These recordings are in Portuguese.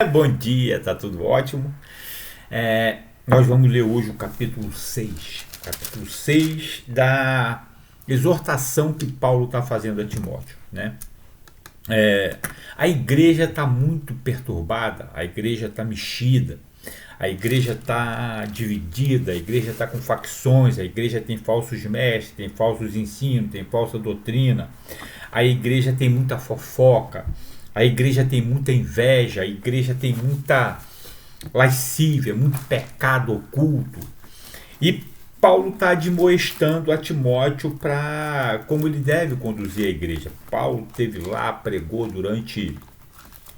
Bom dia, tá tudo ótimo. Nós vamos ler hoje o capítulo 6 da exortação que Paulo está fazendo a Timóteo, né? A igreja está muito perturbada, a igreja está mexida, a igreja está dividida, a igreja está com facções, a igreja tem falsos mestres, tem falsos ensinos, tem falsa doutrina, a igreja tem muita fofoca, a igreja tem muita inveja, a igreja tem muita lascívia, muito pecado oculto. E Paulo está admoestando a Timóteo para como ele deve conduzir a igreja. Paulo esteve lá, pregou durante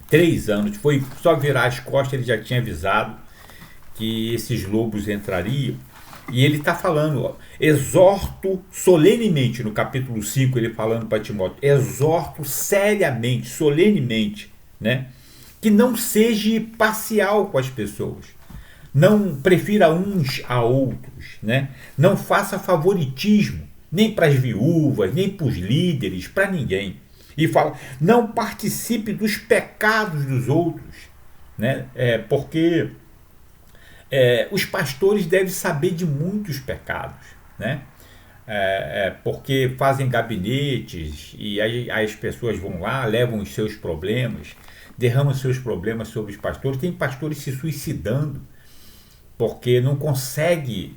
3 anos, foi só virar as costas, ele já tinha avisado que esses lobos entrariam. E ele está falando, ó, exorto solenemente, no capítulo 5, ele falando para Timóteo, exorto seriamente, solenemente, né? Que não seja parcial com as pessoas, não prefira uns a outros, né? Não faça favoritismo, nem para as viúvas, nem para os líderes, para ninguém. E fala, não participe dos pecados dos outros, né? Porque os pastores devem saber de muitos pecados, né? Porque fazem gabinetes e aí as pessoas vão lá, levam os seus problemas, derramam seus problemas sobre os pastores. Tem pastores se suicidando porque não consegue.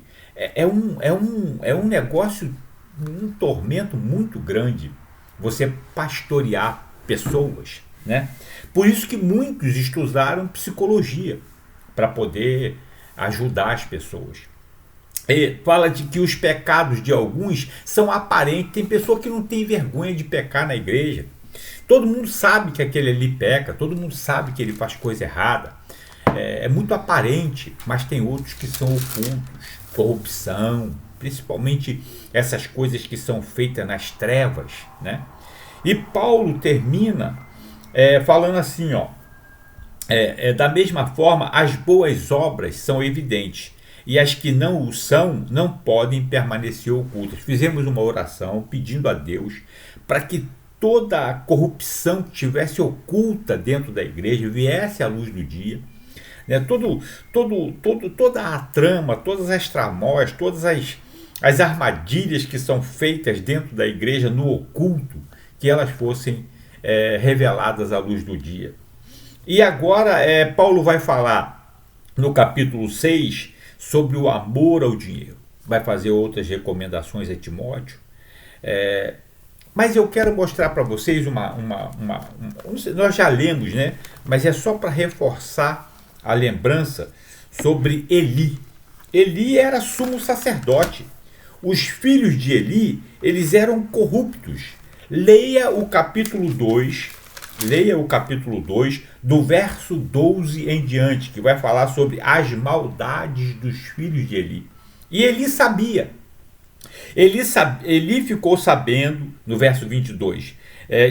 É um negócio, um tormento muito grande você pastorear pessoas, né? Por isso que muitos estudaram psicologia para poder ajudar as pessoas. E fala de que os pecados de alguns são aparentes. Tem pessoa que não tem vergonha de pecar na igreja. Todo mundo sabe que aquele ali peca, todo mundo sabe que ele faz coisa errada. É muito aparente, mas tem outros que são ocultos. Corrupção, principalmente essas coisas que são feitas nas trevas, né? E Paulo termina falando assim, ó, da mesma forma, as boas obras são evidentes e as que não o são não podem permanecer ocultas. Fizemos uma oração pedindo a Deus para que toda a corrupção que estivesse oculta dentro da igreja viesse à luz do dia, né? Toda a trama, todas as tramóias, todas as armadilhas que são feitas dentro da igreja no oculto, que elas fossem reveladas à luz do dia. E agora Paulo vai falar no capítulo 6 sobre o amor ao dinheiro. Vai fazer outras recomendações a Timóteo. Mas eu quero mostrar para vocês nós já lemos, né? Mas é só para reforçar a lembrança sobre Eli. Eli era sumo sacerdote. Os filhos de Eli, eles eram corruptos. Leia o capítulo 2, do verso 12 em diante, que vai falar sobre as maldades dos filhos de Eli. E Eli sabia. Eli ficou sabendo, no verso 22,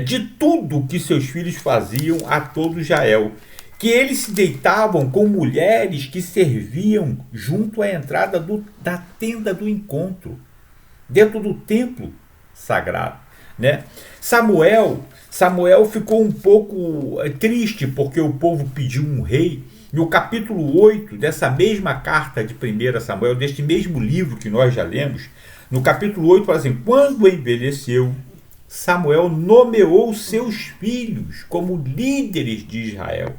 de tudo que seus filhos faziam a todo Israel, que eles se deitavam com mulheres que serviam junto à entrada da tenda do encontro, dentro do templo sagrado, né? Samuel ficou um pouco triste porque o povo pediu um rei. No capítulo 8 dessa mesma carta de 1 Samuel, deste mesmo livro que nós já lemos, no capítulo 8 fala assim, quando envelheceu, Samuel nomeou seus filhos como líderes de Israel.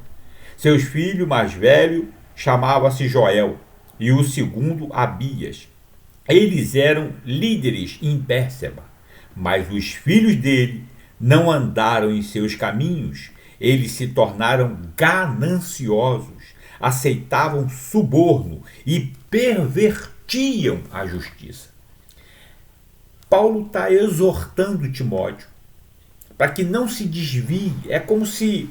Seus filhos mais velho chamava-se Joel e o segundo Abias. Eles eram líderes em Bérseba, mas os filhos dele não andaram em seus caminhos. Eles se tornaram gananciosos, aceitavam suborno e pervertiam a justiça. Paulo está exortando Timóteo para que não se desvie. É como se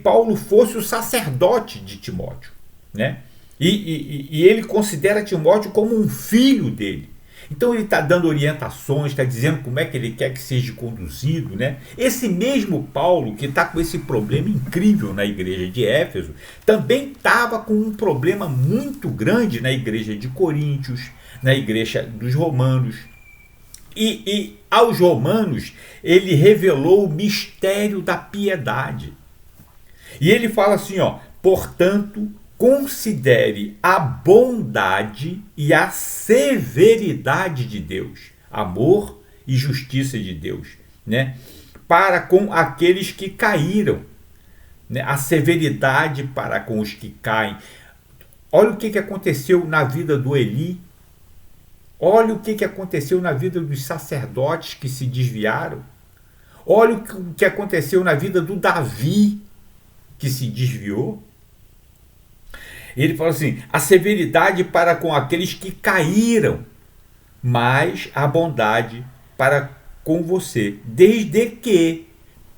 Paulo fosse o sacerdote de Timóteo, né? E ele considera Timóteo como um filho dele. Então ele está dando orientações, está dizendo como é que ele quer que seja conduzido, né? Esse mesmo Paulo que está com esse problema incrível na igreja de Éfeso, também estava com um problema muito grande na igreja de Coríntios, na igreja dos romanos. E aos romanos ele revelou o mistério da piedade. E ele fala assim, ó, Portanto, considere a bondade e a severidade de Deus, amor e justiça de Deus, né? Para com aqueles que caíram, né? A severidade para com os que caem. Olha o que aconteceu na vida do Eli. Olha o que aconteceu na vida dos sacerdotes que se desviaram. Olha o que aconteceu na vida do Davi, que se desviou. Ele fala assim: a severidade para com aqueles que caíram, mas a bondade para com você, desde que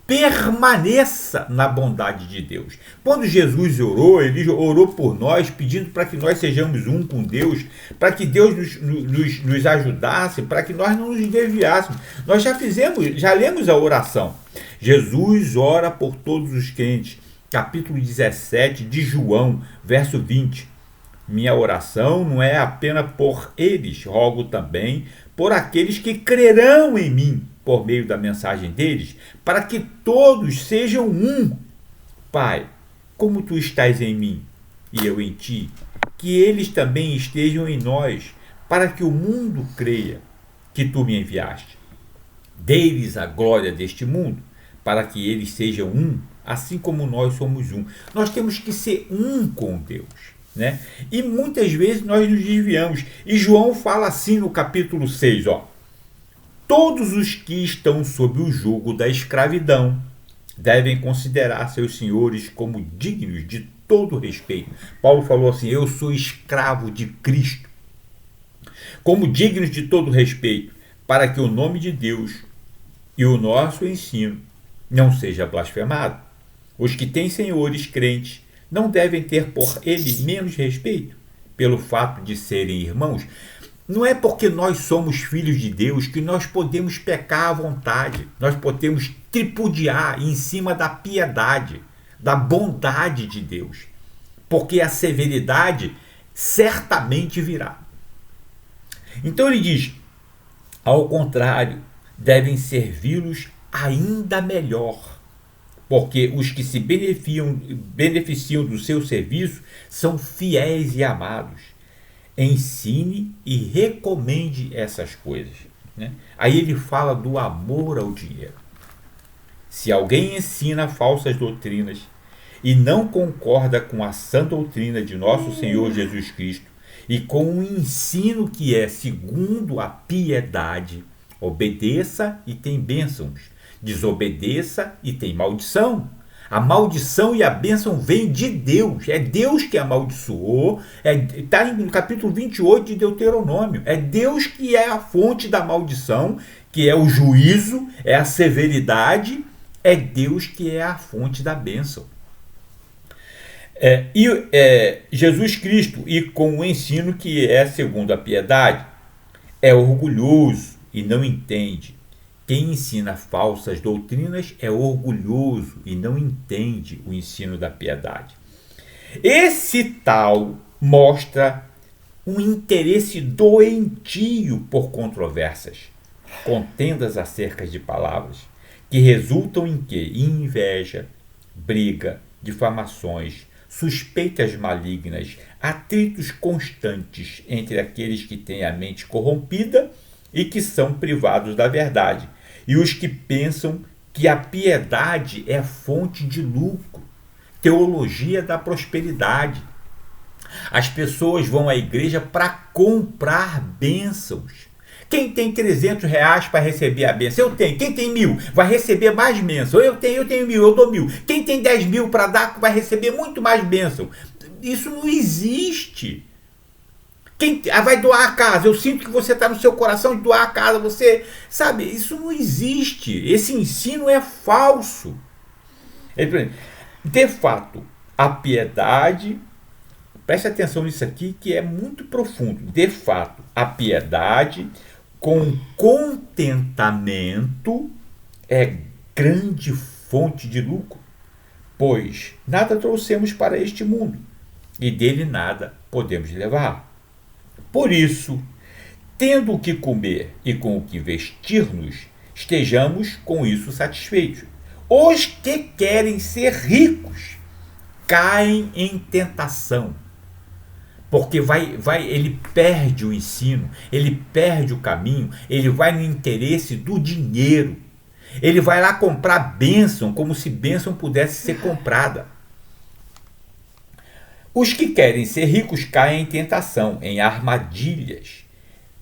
permaneça na bondade de Deus. Quando Jesus orou, ele orou por nós, pedindo para que nós sejamos um com Deus, para que Deus nos ajudasse, para que nós não nos desviássemos. Nós já lemos a oração. Jesus ora por todos os crentes. Capítulo 17 de João, verso 20. Minha oração não é apenas por eles, rogo também por aqueles que crerão em mim, por meio da mensagem deles, para que todos sejam um. Pai, como tu estás em mim e eu em ti, que eles também estejam em nós, para que o mundo creia que tu me enviaste. Dê-lhes a glória deste mundo, para que eles sejam um, assim como nós somos um. Nós temos que ser um com Deus, né? E muitas vezes nós nos desviamos. E João fala assim no capítulo 6, ó: todos os que estão sob o jugo da escravidão devem considerar seus senhores como dignos de todo respeito. Paulo falou assim: eu sou escravo de Cristo, como dignos de todo respeito, para que o nome de Deus e o nosso ensino não seja blasfemado. Os que têm senhores crentes não devem ter por ele menos respeito, pelo fato de serem irmãos. Não é porque nós somos filhos de Deus que nós podemos pecar à vontade. Nós podemos tripudiar em cima da piedade, da bondade de Deus. Porque a severidade certamente virá. Então ele diz: ao contrário, devem servi-los ainda melhor, porque os que se beneficiam do seu serviço são fiéis e amados. Ensine e recomende essas coisas, né? Aí ele fala do amor ao dinheiro. Se alguém ensina falsas doutrinas e não concorda com a sã doutrina de nosso Senhor Jesus Cristo e com o ensino que é segundo a piedade, obedeça e tem bênçãos. Desobedeça e tem maldição. A maldição e a bênção vêm de Deus. É Deus que amaldiçoou. Está no capítulo 28 de Deuteronômio. É Deus que é a fonte da maldição, que é o juízo, é a severidade. É Deus que é a fonte da bênção. Jesus Cristo, e com o ensino que é segundo a piedade, é orgulhoso e não entende. Quem ensina falsas doutrinas é orgulhoso e não entende o ensino da piedade. Esse tal mostra um interesse doentio por controvérsias, contendas acerca de palavras, que resultam em quê? Em inveja, briga, difamações, suspeitas malignas, atritos constantes entre aqueles que têm a mente corrompida e que são privados da verdade, e os que pensam que a piedade é fonte de lucro, teologia da prosperidade. As pessoas vão à igreja para comprar bênçãos. Quem tem R$300 para receber a bênção? Eu tenho. Quem tem 1.000 vai receber mais bênção. Eu tenho 1.000, eu dou 1.000. Quem tem 10.000 para dar vai receber muito mais bênção. Isso não existe. Quem vai doar a casa? Eu sinto que você está no seu coração de doar a casa. Você sabe, isso não existe. Esse ensino é falso. De fato, a piedade, preste atenção nisso aqui que é muito profundo. De fato, a piedade com contentamento é grande fonte de lucro, pois nada trouxemos para este mundo e dele nada podemos levar. Por isso, tendo o que comer e com o que vestir-nos, estejamos com isso satisfeitos. Os que querem ser ricos caem em tentação. Porque ele perde o ensino, ele perde o caminho, ele vai no interesse do dinheiro. Ele vai lá comprar bênção, como se bênção pudesse ser comprada. Os que querem ser ricos caem em tentação, em armadilhas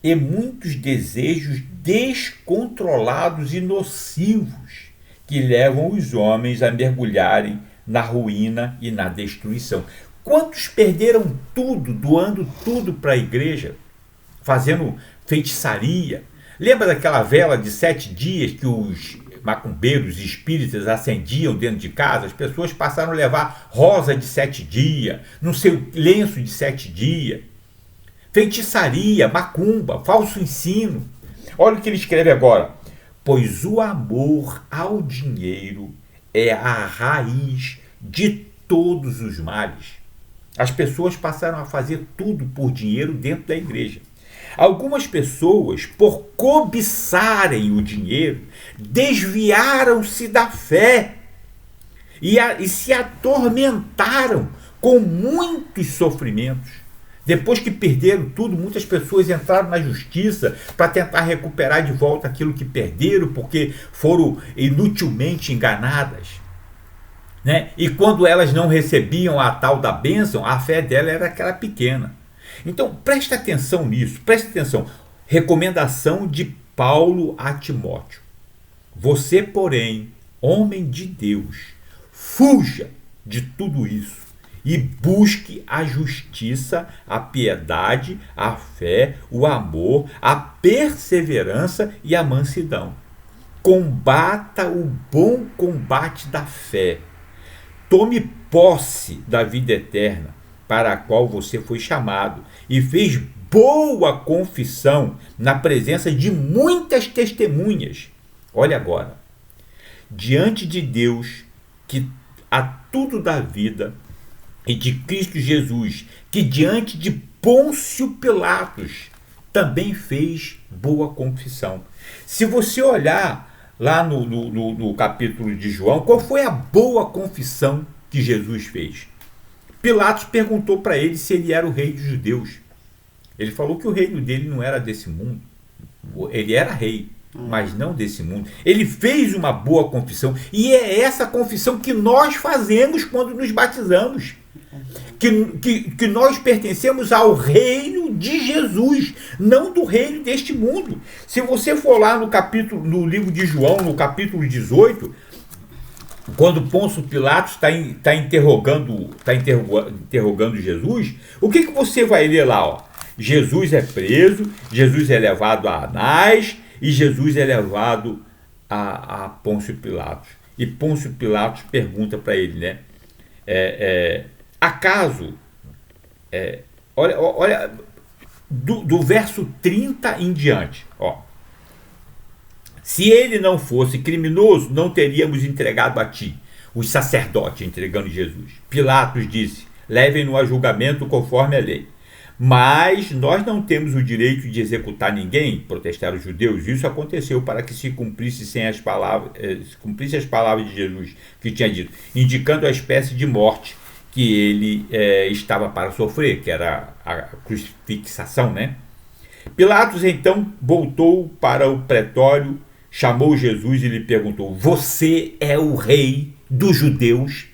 e muitos desejos descontrolados e nocivos que levam os homens a mergulharem na ruína e na destruição. Quantos perderam tudo, doando tudo para a igreja, fazendo feitiçaria? Lembra daquela vela de 7 dias que os macumbeiros espíritas acendiam dentro de casa? As pessoas passaram a levar rosa de 7 dias, no seu lenço de 7 dias. Feitiçaria, macumba, falso ensino. Olha o que ele escreve agora. Pois o amor ao dinheiro é a raiz de todos os males. As pessoas passaram a fazer tudo por dinheiro dentro da igreja. Algumas pessoas, por cobiçarem o dinheiro, desviaram-se da fé e se atormentaram com muitos sofrimentos. Depois que perderam tudo, muitas pessoas entraram na justiça para tentar recuperar de volta aquilo que perderam, porque foram inutilmente enganadas. Né? E quando elas não recebiam a tal da bênção, a fé dela era aquela pequena. Então, presta atenção nisso, presta atenção. Recomendação de Paulo a Timóteo. Você, porém, homem de Deus, fuja de tudo isso e busque a justiça, a piedade, a fé, o amor, a perseverança e a mansidão. Combata o bom combate da fé. Tome posse da vida eterna, para a qual você foi chamado, e fez boa confissão na presença de muitas testemunhas. Olha agora, diante de Deus, que a tudo dá vida, e de Cristo Jesus, que diante de Pôncio Pilatos também fez boa confissão. Se você olhar lá no capítulo de João, qual foi a boa confissão que Jesus fez? Pilatos perguntou para ele se ele era o rei dos judeus. Ele falou que o reino dele não era desse mundo. Ele era rei, mas não desse mundo. Ele fez uma boa confissão, e é essa confissão que nós fazemos quando nos batizamos. Que nós pertencemos ao reino de Jesus, não do reino deste mundo. Se você for lá no livro de João, no capítulo 18, quando Pôncio Pilatos está interrogando Jesus, o que você vai ler lá? Ó? Jesus é preso, Jesus é levado a Anás e Jesus é levado a Pôncio Pilatos. E Pôncio Pilatos pergunta para ele, né? Acaso, olha do verso 30 em diante, ó. Se ele não fosse criminoso, não teríamos entregado a ti. Os sacerdotes entregando Jesus. Pilatos disse, levem-no a julgamento conforme a lei. Mas nós não temos o direito de executar ninguém, protestaram os judeus. Isso aconteceu para que se cumprisse as palavras de Jesus, que tinha dito, indicando a espécie de morte que ele estava para sofrer, que era a crucifixação, né? Pilatos então voltou para o pretório, chamou Jesus e lhe perguntou, você é o rei dos judeus?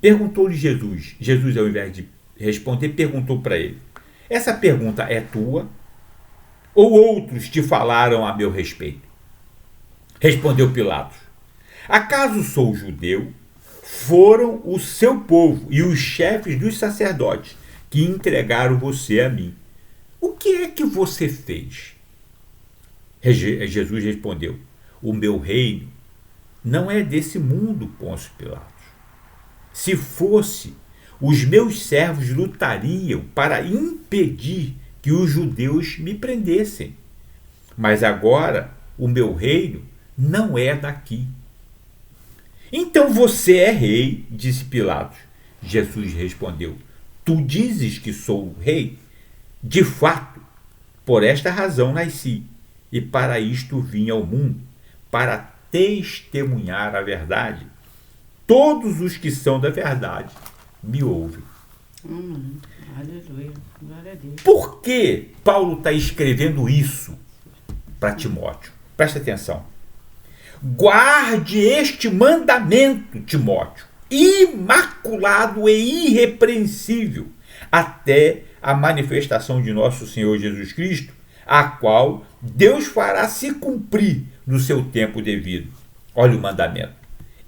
Perguntou-lhe Jesus. Jesus, ao invés de responder, perguntou para ele, essa pergunta é tua ou outros te falaram a meu respeito? Respondeu Pilatos, acaso sou judeu? Foram o seu povo e os chefes dos sacerdotes que entregaram você a mim. O que é que você fez? Jesus respondeu, o meu reino não é desse mundo, Pôncio Pilatos. Se fosse, os meus servos lutariam para impedir que os judeus me prendessem. Mas agora o meu reino não é daqui. Então você é rei, disse Pilatos. Jesus respondeu, tu dizes que sou rei? De fato, por esta razão nasci, e para isto vim ao mundo, para testemunhar a verdade. todos os que são da verdade me ouvem. Aleluia. Glória a Deus. Por que Paulo está escrevendo isso para Timóteo? Presta atenção. Guarde este mandamento, Timóteo, imaculado e irrepreensível, até a manifestação de nosso Senhor Jesus Cristo, a qual Deus fará se cumprir no seu tempo devido. Olha o mandamento.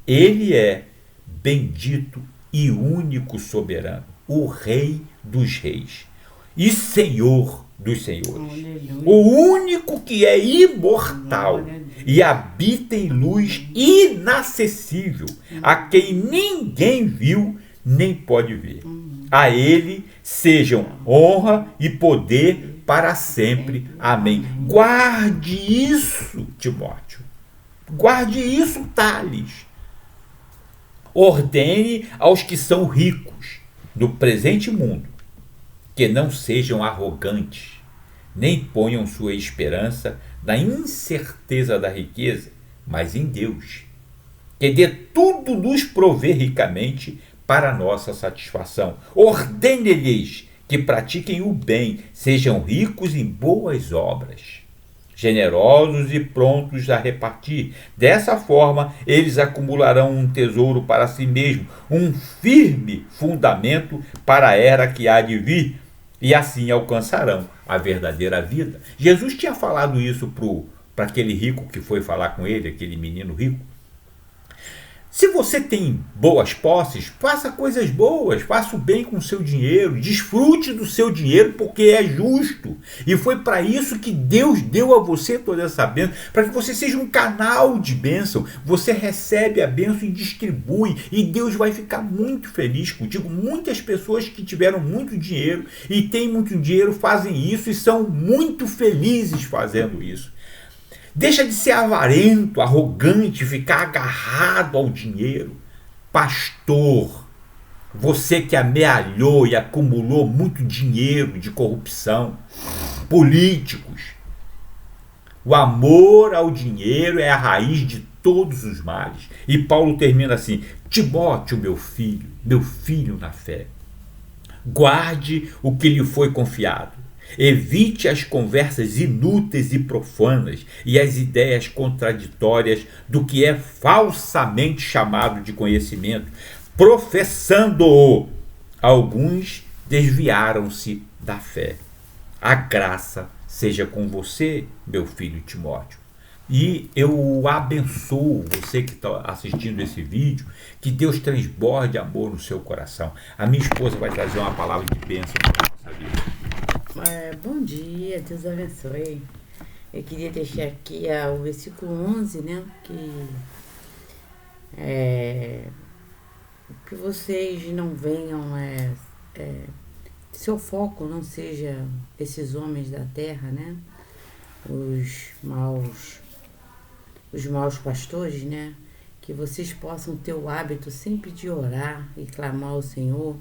Ele é bendito e único soberano, o Rei dos reis e Senhor dos senhores. Aleluia. O único que é imortal e habita em luz inacessível, a quem ninguém viu nem pode ver. A ele sejam honra e poder para sempre. Amém. Guarde isso, Timóteo. Guarde isso, Tales. Ordene aos que são ricos do presente mundo que não sejam arrogantes, nem ponham sua esperança na incerteza da riqueza, mas em Deus, que de tudo nos provê ricamente para a nossa satisfação. Ordene-lhes que pratiquem o bem, sejam ricos em boas obras, generosos e prontos a repartir. Dessa forma, eles acumularão um tesouro para si mesmos, um firme fundamento para a era que há de vir, e assim alcançarão a verdadeira vida. Jesus tinha falado isso para aquele rico que foi falar com ele, aquele menino rico. Se você tem boas posses, faça coisas boas, faça o bem com o seu dinheiro, desfrute do seu dinheiro porque é justo. E foi para isso que Deus deu a você toda essa bênção, para que você seja um canal de bênção. Você recebe a bênção e distribui, e Deus vai ficar muito feliz contigo. Muitas pessoas que tiveram muito dinheiro e têm muito dinheiro fazem isso e são muito felizes fazendo isso. Deixa de ser avarento, arrogante, ficar agarrado ao dinheiro. Pastor, você que amealhou e acumulou muito dinheiro de corrupção, políticos, o amor ao dinheiro é a raiz de todos os males. E Paulo termina assim: Timóteo, meu filho na fé, guarde o que lhe foi confiado. Evite as conversas inúteis e profanas e as ideias contraditórias do que é falsamente chamado de conhecimento, professando-o. Alguns desviaram-se da fé. A graça seja com você, meu filho Timóteo. E eu abençoo você que está assistindo esse vídeo, que Deus transborde amor no seu coração. A minha esposa vai trazer uma palavra de bênção para a nossa vida. Bom dia, Deus abençoe. Eu queria deixar aqui o versículo 11, né? Que vocês não venham, seu foco não seja esses homens da terra, né? Os maus pastores, né? Que vocês possam ter o hábito sempre de orar e clamar ao Senhor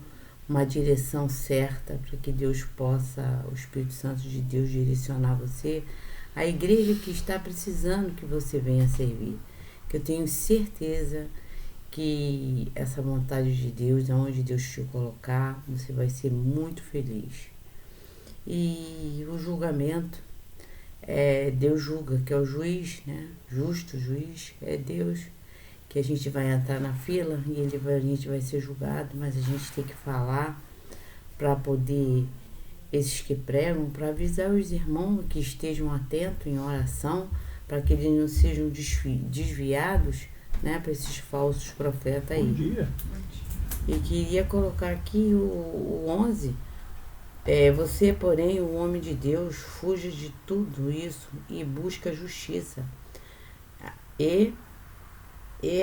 uma direção certa, para que Deus possa, o Espírito Santo de Deus, direcionar você, a igreja que está precisando que você venha servir. Que eu tenho certeza que essa vontade de Deus, aonde Deus te colocar, você vai ser muito feliz. E o julgamento, Deus julga, que é o juiz, né? Justo juiz, é Deus, que a gente vai entrar na fila e a gente vai ser julgado, mas a gente tem que falar para poder, esses que pregam, para avisar os irmãos que estejam atentos em oração, para que eles não sejam desviados, né, para esses falsos profetas aí. Bom dia. E queria colocar aqui o 11. Você, porém, o homem de Deus, fuja de tudo isso e busca a justiça. E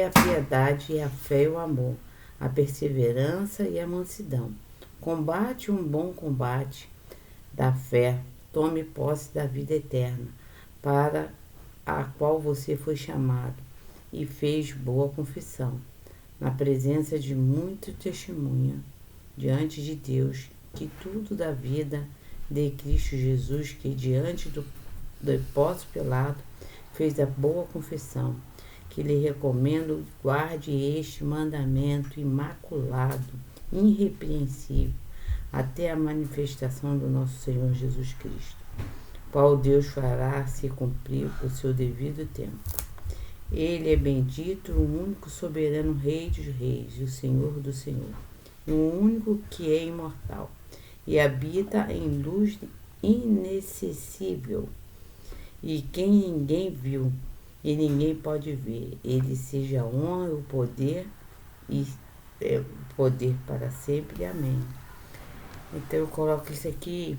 a piedade, e a fé e o amor, a perseverança e a mansidão. Combate um bom combate da fé, tome posse da vida eterna, para a qual você foi chamado, e fez boa confissão, na presença de muito testemunha, diante de Deus, que tudo da vida de Cristo Jesus, que diante do Pôncio Pilato fez a boa confissão, que lhe recomendo, guarde este mandamento imaculado, irrepreensível, até a manifestação do nosso Senhor Jesus Cristo, qual Deus fará se cumprir o seu devido tempo. Ele é bendito, o único soberano Rei dos Reis, e o Senhor do Senhor, o único que é imortal, e habita em luz inacessível, e quem ninguém viu, e ninguém pode ver. Ele seja a honra, o poder, e o poder para sempre. Amém. Então eu coloco isso aqui,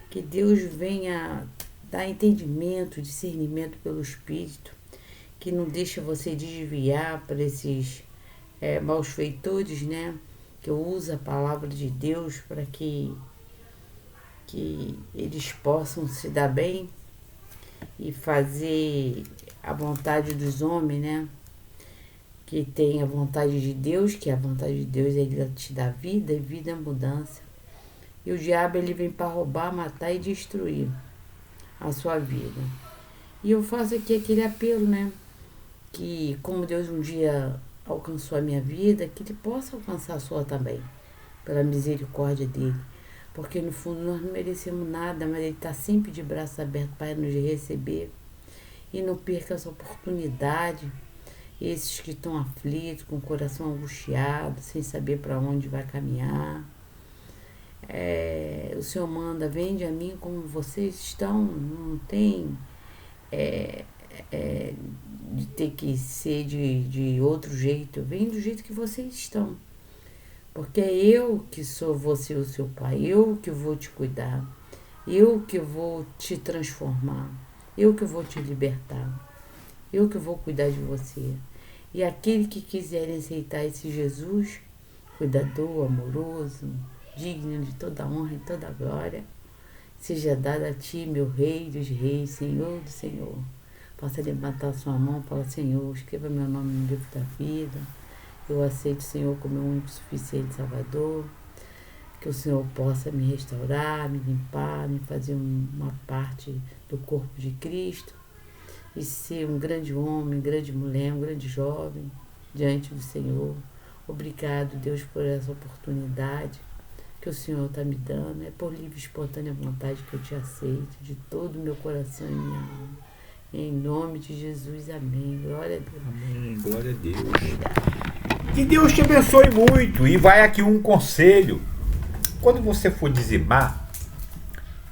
que Deus venha dar entendimento, discernimento pelo Espírito, que não deixa você desviar para esses malfeitores, né? Que usa a palavra de Deus para que eles possam se dar bem e fazer a vontade dos homens, né? Que tem a vontade de Deus, que a vontade de Deus é Ele te dar vida, e vida é mudança. E o diabo, ele vem para roubar, matar e destruir a sua vida. E eu faço aqui aquele apelo, né? Que como Deus um dia alcançou a minha vida, que Ele possa alcançar a sua também, pela misericórdia dEle. Porque no fundo nós não merecemos nada, mas Ele está sempre de braços abertos para nos receber. E não perca essa oportunidade. Esses que estão aflitos, com o coração angustiado, sem saber para onde vai caminhar. O Senhor manda, vende a mim como vocês estão. Não tem de ter que ser de outro jeito. Vem do jeito que vocês estão. Porque é eu que vou ser o seu pai. Eu que vou te cuidar. Eu que vou te transformar. Eu que vou te libertar. Eu que vou cuidar de você. E aquele que quiser aceitar esse Jesus, cuidador, amoroso, digno de toda honra e toda glória, seja dado a ti, meu Rei dos Reis, Senhor do Senhor. Possa levantar sua mão e falar: Senhor, escreva meu nome no livro da vida. Eu aceito o Senhor como meu único suficiente Salvador. Que o Senhor possa me restaurar, me limpar, me fazer uma parte do corpo de Cristo. E ser um grande homem, grande mulher, um grande jovem diante do Senhor. Obrigado, Deus, por essa oportunidade que o Senhor está me dando. É por livre e espontânea vontade que eu te aceito, de todo o meu coração e minha alma. Em nome de Jesus, amém. Glória a Deus. Amém, glória a Deus. Que Deus te abençoe muito. E vai aqui um conselho. Quando você for dizimar,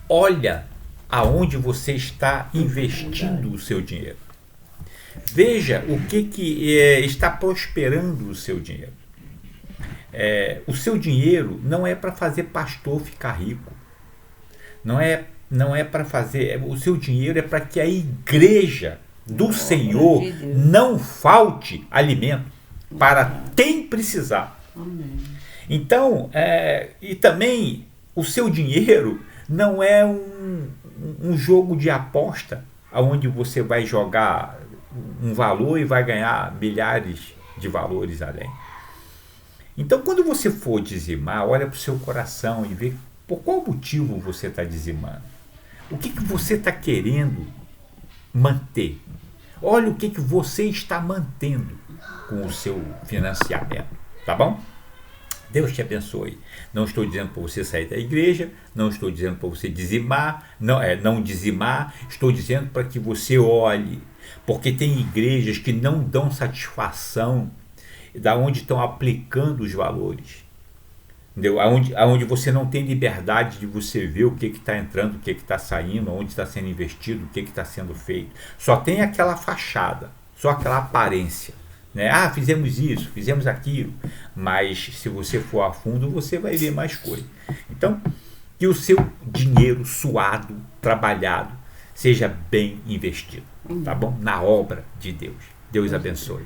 olha aonde você está investindo o seu dinheiro. Veja o que está prosperando o seu dinheiro. O seu dinheiro não é para fazer pastor ficar rico. Não é para fazer. O seu dinheiro é para que a igreja do Senhor não falte alimento para quem precisar. Amém. Então, e também o seu dinheiro não é um jogo de aposta onde você vai jogar um valor e vai ganhar milhares de valores além. Então, quando você for dizimar, olha para o seu coração e vê por qual motivo você está dizimando. O que você está querendo manter? Olha o que você está mantendo com o seu financiamento, tá bom? Deus te abençoe. Não estou dizendo para você sair da igreja, não estou dizendo para você dizimar, não dizimar, estou dizendo para que você olhe, porque tem igrejas que não dão satisfação da onde estão aplicando os valores, entendeu? Aonde você não tem liberdade de você ver o que está entrando, o que está saindo, onde está sendo investido, o que está sendo feito. Só tem aquela fachada, só aquela aparência. Fizemos isso, fizemos aquilo, mas se você for a fundo, você vai ver mais coisa. Então, que o seu dinheiro suado, trabalhado, seja bem investido, tá bom? Na obra de Deus. Deus abençoe.